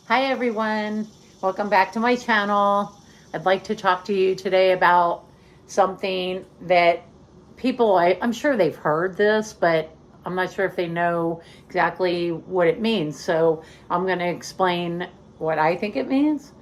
Hi everyone, welcome back to my channel. I'd like to talk to you today about something that I'm sure they've heard this, but I'm not sure if they know exactly what it means. So I'm going to explain what I think it means,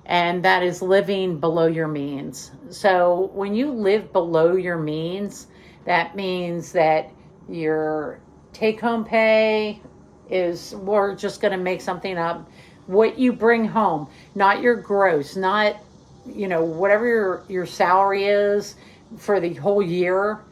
and that is living below your means. So when you live below your means, that means that your take home pay is, we're just going to make something up, what you bring home, not your gross, not, whatever your salary is for the whole year.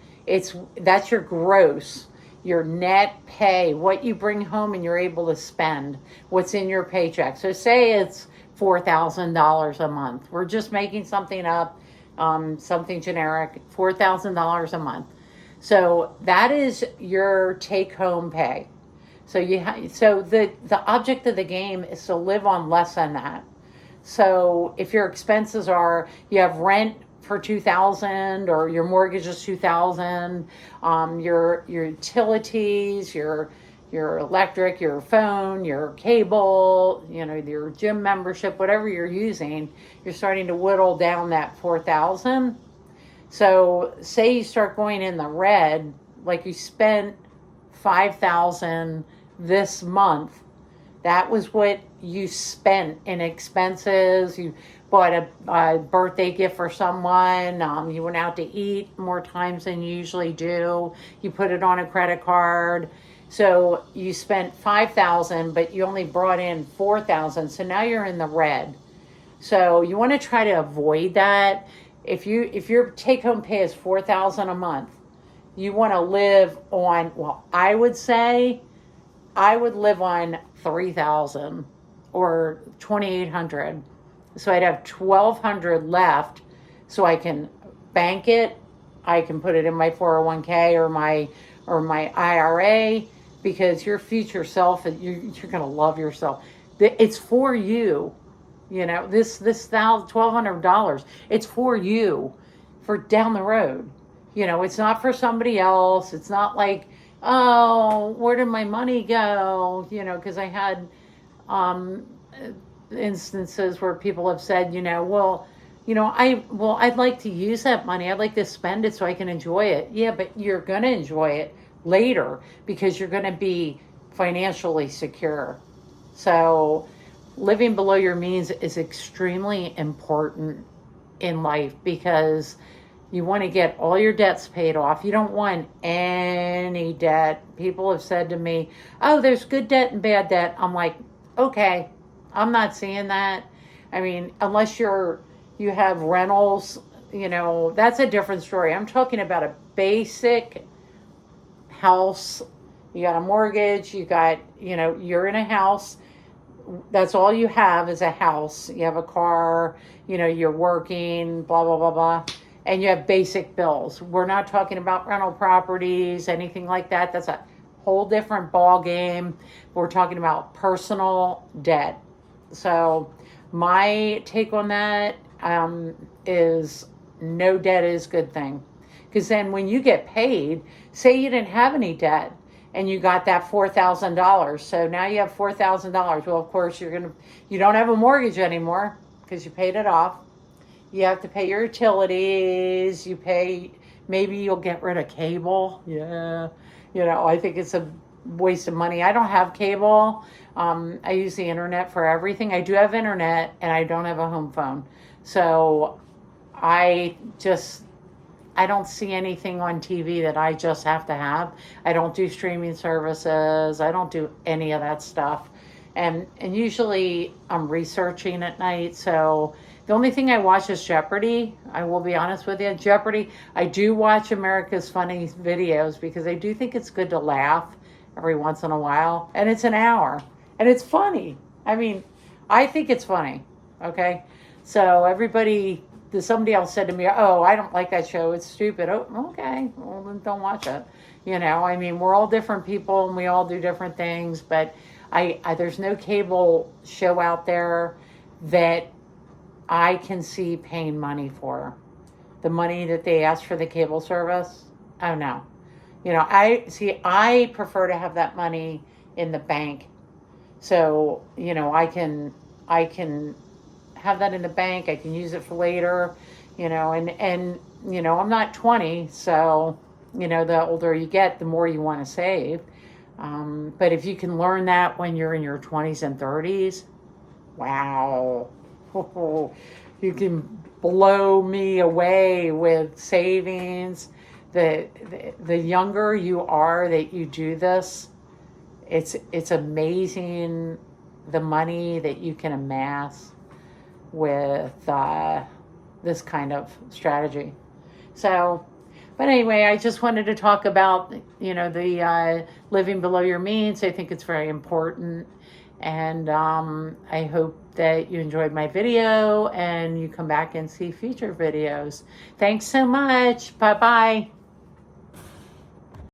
That's your gross, your net pay, what you bring home and you're able to spend, what's in your paycheck. So say it's $4,000 a month. We're just making something up, something generic, $4,000 a month. So that is your take home pay. So the object of the game is to live on less than that. So if your expenses are, you have rent for 2,000 or your mortgage is 2,000, your utilities, your electric, your phone, your cable, your gym membership, whatever you're using, you're starting to whittle down that 4,000. So say you start going in the red, like you spent 5,000 this month. That was what you spent in expenses. You bought a birthday gift for someone. You went out to eat more times than you usually do. You put it on a credit card. So you spent 5,000, but you only brought in 4,000. So now you're in the red. So you want to try to avoid that. If your take home pay is 4,000 a month, you want to live on, well, I would say I would live on 3,000 or 2,800. So I'd have 1,200 left, so I can bank it. I can put it in my 401k or my IRA, because your future self, you're going to love yourself. It's for you. This $1,200, it's for you, for down the road. It's not for somebody else. It's not like, oh, where did my money go? Because I had instances where people have said, I'd like to use that money. I'd like to spend it so I can enjoy it. Yeah, but you're going to enjoy it later because you're going to be financially secure. So living below your means is extremely important in life, because you want to get all your debts paid off. You don't want any debt. People have said to me, oh, there's good debt and bad debt. I'm like, okay, I'm not seeing that. I mean, unless you have rentals, that's a different story. I'm talking about a basic house. You got a mortgage, you're in a house. That's all you have is a house. You have a car, you're working, blah, blah, blah, blah. And you have basic bills. We're not talking about rental properties, anything like that. That's a whole different ball game. We're talking about personal debt. So my take on that is no debt is a good thing. Because then when you get paid, say you didn't have any debt, and you got that $4,000. So now you have $4,000. Well, of course, you don't have a mortgage anymore because you paid it off. You have to pay your utilities. Maybe you'll get rid of cable. Yeah. I think it's a waste of money. I don't have cable. I use the internet for everything. I do have internet, and I don't have a home phone. So I don't see anything on TV that I just have to have. I don't do streaming services. I don't do any of that stuff. And usually I'm researching at night. So the only thing I watch is Jeopardy. I will be honest with you. Jeopardy. I do watch America's Funny Videos because I do think it's good to laugh every once in a while. And it's an hour. And it's funny. I mean, I think it's funny. Okay? So somebody else said to me, oh, I don't like that show. It's stupid. Oh, okay. Well, then don't watch it. I mean, we're all different people and we all do different things, but there's no cable show out there that I can see paying money for. The money that they ask for the cable service, oh no. I prefer to have that money in the bank. So, I can I can have that in the bank. I can use it for later, and I'm not 20, so the older you get, the more you want to save. But if you can learn that when you're in your 20s and 30s, wow, you can blow me away with savings. The younger you are that you do this, it's amazing the money that you can amass with this kind of strategy. So, but anyway, I just wanted to talk about, the living below your means. I think it's very important. And I hope that you enjoyed my video and you come back and see future videos. Thanks so much. Bye-bye.